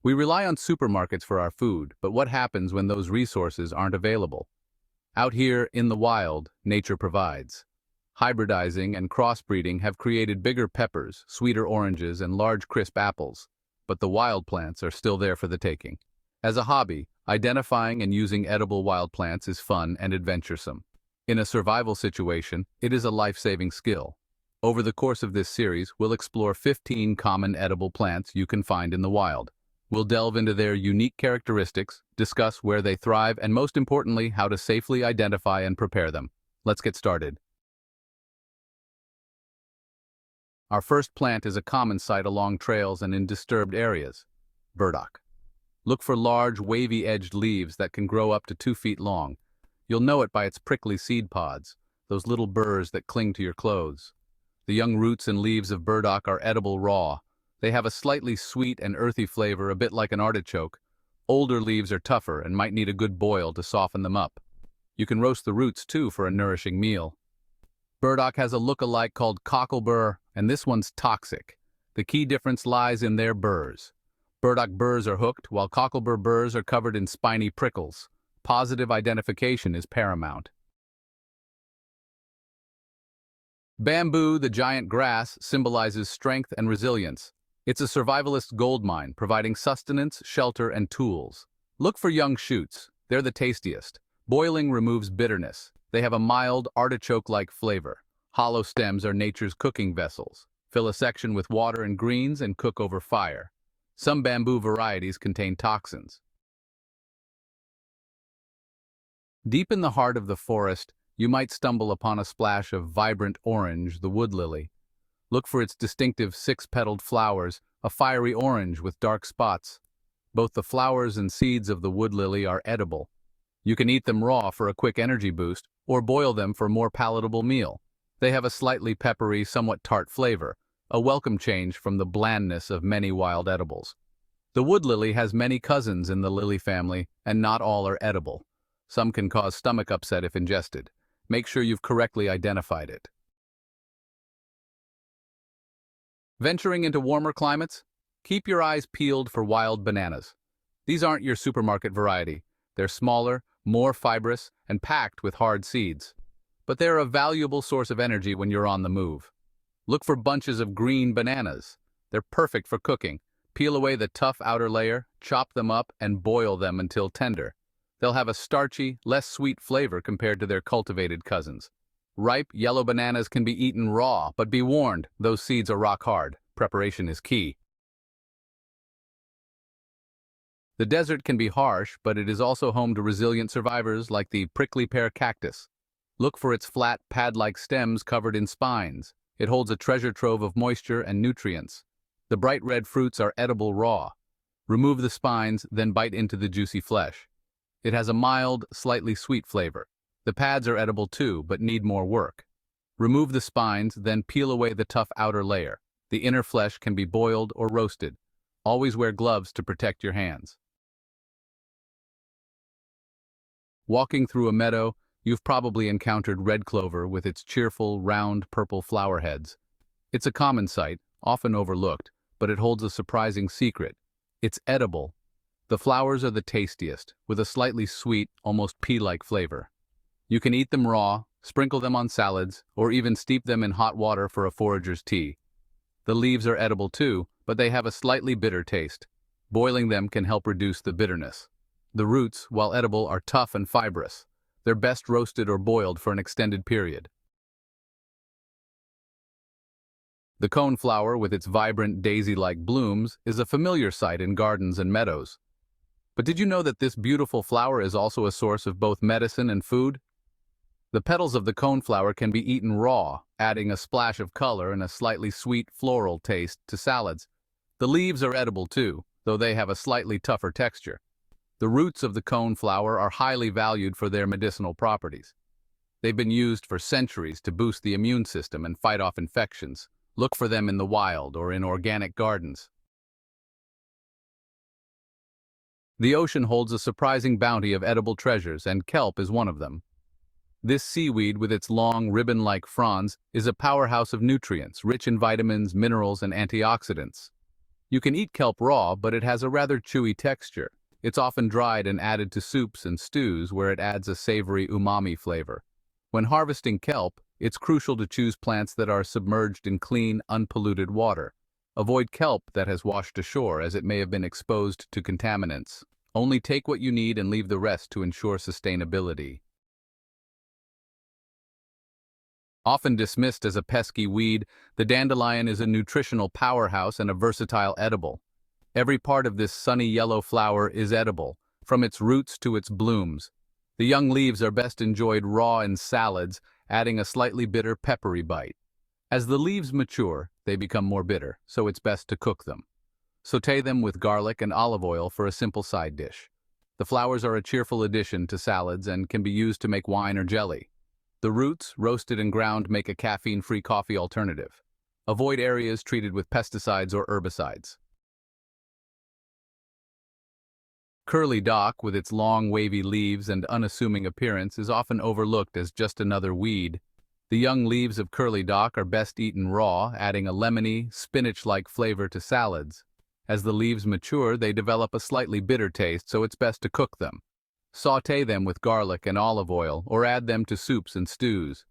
We rely on supermarkets for our food, but what happens when those resources aren't available? Out here, in the wild, nature provides. Hybridizing and crossbreeding have created bigger peppers, sweeter oranges, and large crisp apples, but the wild plants are still there for the taking. As a hobby, identifying and using edible wild plants is fun and adventuresome. In a survival situation, it is a life-saving skill. Over the course of this series, we'll explore 15 common edible plants you can find in the wild. We'll delve into their unique characteristics, discuss where they thrive, and most importantly, how to safely identify and prepare them. Let's get started. Our first plant is a common sight along trails and in disturbed areas: burdock. Look for large, wavy-edged leaves that can grow up to 2 feet long. You'll know it by its prickly seed pods, those little burrs that cling to your clothes. The young roots and leaves of burdock are edible raw. They have a slightly sweet and earthy flavor, a bit like an artichoke. Older leaves are tougher and might need a good boil to soften them up. You can roast the roots too for a nourishing meal. Burdock has a look-alike called cocklebur, and this one's toxic. The key difference lies in their burrs. Burdock burrs are hooked, while cocklebur burrs are covered in spiny prickles. Positive identification is paramount. Bamboo, the giant grass, symbolizes strength and resilience. It's a survivalist's goldmine, providing sustenance, shelter, and tools. Look for young shoots. They're the tastiest. Boiling removes bitterness. They have a mild, artichoke-like flavor. Hollow stems are nature's cooking vessels. Fill a section with water and greens and cook over fire. Some bamboo varieties contain toxins. Deep in the heart of the forest, you might stumble upon a splash of vibrant orange, the wood lily. Look for its distinctive 6-petaled flowers, a fiery orange with dark spots. Both the flowers and seeds of the wood lily are edible. You can eat them raw for a quick energy boost, or boil them for a more palatable meal. They have a slightly peppery, somewhat tart flavor, a welcome change from the blandness of many wild edibles. The wood lily has many cousins in the lily family, and not all are edible. Some can cause stomach upset if ingested. Make sure you've correctly identified it. Venturing into warmer climates? Keep your eyes peeled for wild bananas. These aren't your supermarket variety. They're smaller, more fibrous, and packed with hard seeds. But they're a valuable source of energy when you're on the move. Look for bunches of green bananas. They're perfect for cooking. Peel away the tough outer layer, chop them up, and boil them until tender. They'll have a starchy, less sweet flavor compared to their cultivated cousins. Ripe, yellow bananas can be eaten raw, but be warned, those seeds are rock hard. Preparation is key. The desert can be harsh, but it is also home to resilient survivors like the prickly pear cactus. Look for its flat, pad-like stems covered in spines. It holds a treasure trove of moisture and nutrients. The bright red fruits are edible raw. Remove the spines, then bite into the juicy flesh. It has a mild, slightly sweet flavor. The pads are edible too, but need more work. Remove the spines, then peel away the tough outer layer. The inner flesh can be boiled or roasted. Always wear gloves to protect your hands. Walking through a meadow, you've probably encountered red clover with its cheerful, round, purple flower heads. It's a common sight, often overlooked, but it holds a surprising secret. It's edible. The flowers are the tastiest, with a slightly sweet, almost pea-like flavor. You can eat them raw, sprinkle them on salads, or even steep them in hot water for a forager's tea. The leaves are edible too, but they have a slightly bitter taste. Boiling them can help reduce the bitterness. The roots, while edible, are tough and fibrous. They're best roasted or boiled for an extended period. The coneflower, with its vibrant daisy-like blooms, is a familiar sight in gardens and meadows. But did you know that this beautiful flower is also a source of both medicine and food? The petals of the coneflower can be eaten raw, adding a splash of color and a slightly sweet floral taste to salads. The leaves are edible too, though they have a slightly tougher texture. The roots of the coneflower are highly valued for their medicinal properties. They've been used for centuries to boost the immune system and fight off infections. Look for them in the wild or in organic gardens. The ocean holds a surprising bounty of edible treasures, and kelp is one of them. This seaweed, with its long, ribbon-like fronds, is a powerhouse of nutrients, rich in vitamins, minerals, and antioxidants. You can eat kelp raw, but it has a rather chewy texture. It's often dried and added to soups and stews where it adds a savory umami flavor. When harvesting kelp, it's crucial to choose plants that are submerged in clean, unpolluted water. Avoid kelp that has washed ashore as it may have been exposed to contaminants. Only take what you need and leave the rest to ensure sustainability. Often dismissed as a pesky weed, the dandelion is a nutritional powerhouse and a versatile edible. Every part of this sunny yellow flower is edible, from its roots to its blooms. The young leaves are best enjoyed raw in salads, adding a slightly bitter, peppery bite. As the leaves mature, they become more bitter, so it's best to cook them. Sauté them with garlic and olive oil for a simple side dish. The flowers are a cheerful addition to salads and can be used to make wine or jelly. The roots, roasted and ground, make a caffeine-free coffee alternative. Avoid areas treated with pesticides or herbicides. Curly dock, with its long, wavy leaves and unassuming appearance, is often overlooked as just another weed. The young leaves of curly dock are best eaten raw, adding a lemony, spinach-like flavor to salads. As the leaves mature, they develop a slightly bitter taste, so it's best to cook them. Sauté them with garlic and olive oil, or add them to soups and stews.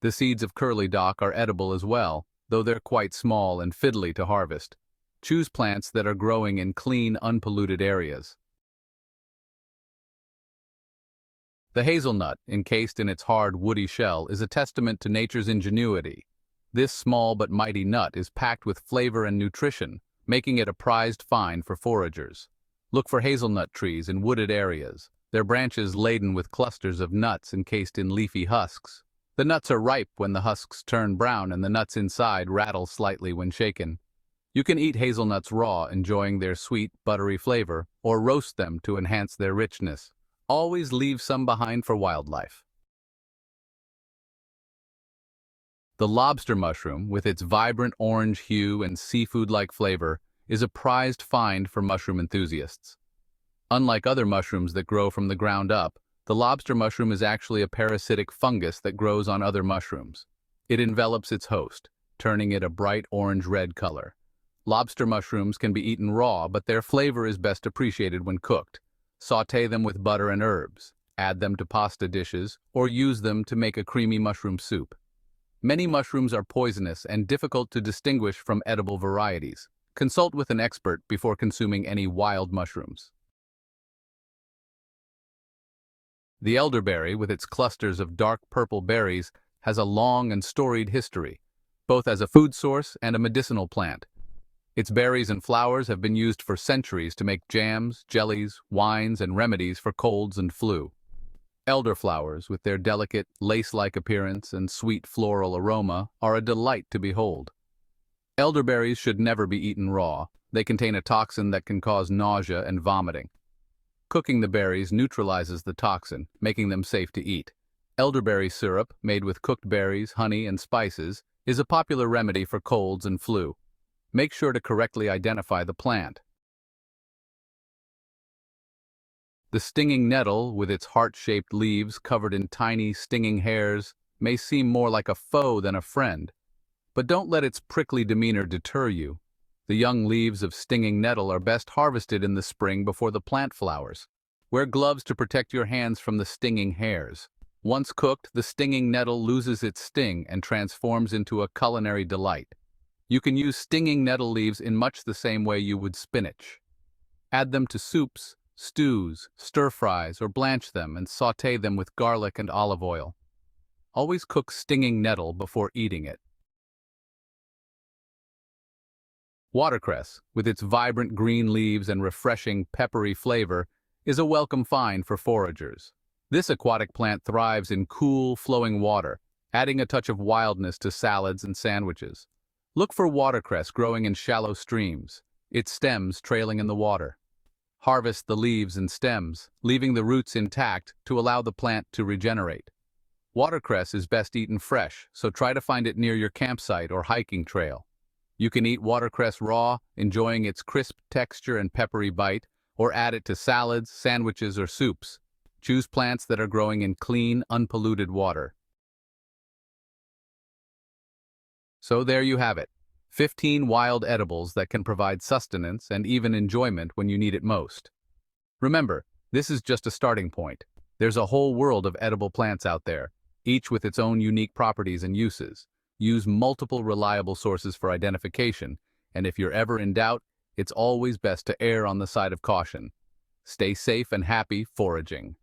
The seeds of curly dock are edible as well, though they're quite small and fiddly to harvest. Choose plants that are growing in clean, unpolluted areas. The hazelnut, encased in its hard, woody shell, is a testament to nature's ingenuity. This small but mighty nut is packed with flavor and nutrition, making it a prized find for foragers. Look for hazelnut trees in wooded areas, their branches laden with clusters of nuts encased in leafy husks. The nuts are ripe when the husks turn brown and the nuts inside rattle slightly when shaken. You can eat hazelnuts raw, enjoying their sweet, buttery flavor, or roast them to enhance their richness. Always leave some behind for wildlife. The lobster mushroom, with its vibrant orange hue and seafood-like flavor, is a prized find for mushroom enthusiasts. Unlike other mushrooms that grow from the ground up, the lobster mushroom is actually a parasitic fungus that grows on other mushrooms. It envelops its host, turning it a bright orange-red color. Lobster mushrooms can be eaten raw, but their flavor is best appreciated when cooked. Sauté them with butter and herbs, add them to pasta dishes, or use them to make a creamy mushroom soup. Many mushrooms are poisonous and difficult to distinguish from edible varieties. Consult with an expert before consuming any wild mushrooms. The elderberry, with its clusters of dark purple berries, has a long and storied history, both as a food source and a medicinal plant. Its berries and flowers have been used for centuries to make jams, jellies, wines, and remedies for colds and flu. Elderflowers, with their delicate, lace-like appearance and sweet floral aroma, are a delight to behold. Elderberries should never be eaten raw. They contain a toxin that can cause nausea and vomiting. Cooking the berries neutralizes the toxin, making them safe to eat. Elderberry syrup, made with cooked berries, honey, and spices, is a popular remedy for colds and flu. Make sure to correctly identify the plant. The stinging nettle, with its heart-shaped leaves covered in tiny, stinging hairs, may seem more like a foe than a friend. But don't let its prickly demeanor deter you. The young leaves of stinging nettle are best harvested in the spring before the plant flowers. Wear gloves to protect your hands from the stinging hairs. Once cooked, the stinging nettle loses its sting and transforms into a culinary delight. You can use stinging nettle leaves in much the same way you would spinach. Add them to soups, stews, stir-fries, or blanch them and sauté them with garlic and olive oil. Always cook stinging nettle before eating it. Watercress, with its vibrant green leaves and refreshing, peppery flavor, is a welcome find for foragers. This aquatic plant thrives in cool, flowing water, adding a touch of wildness to salads and sandwiches. Look for watercress growing in shallow streams, its stems trailing in the water. Harvest the leaves and stems, leaving the roots intact to allow the plant to regenerate. Watercress is best eaten fresh, so try to find it near your campsite or hiking trail. You can eat watercress raw, enjoying its crisp texture and peppery bite, or add it to salads, sandwiches, or soups. Choose plants that are growing in clean, unpolluted water. So there you have it. 15 wild edibles that can provide sustenance and even enjoyment when you need it most. Remember, this is just a starting point. There's a whole world of edible plants out there, each with its own unique properties and uses. Use multiple reliable sources for identification, and if you're ever in doubt, it's always best to err on the side of caution. Stay safe and happy foraging.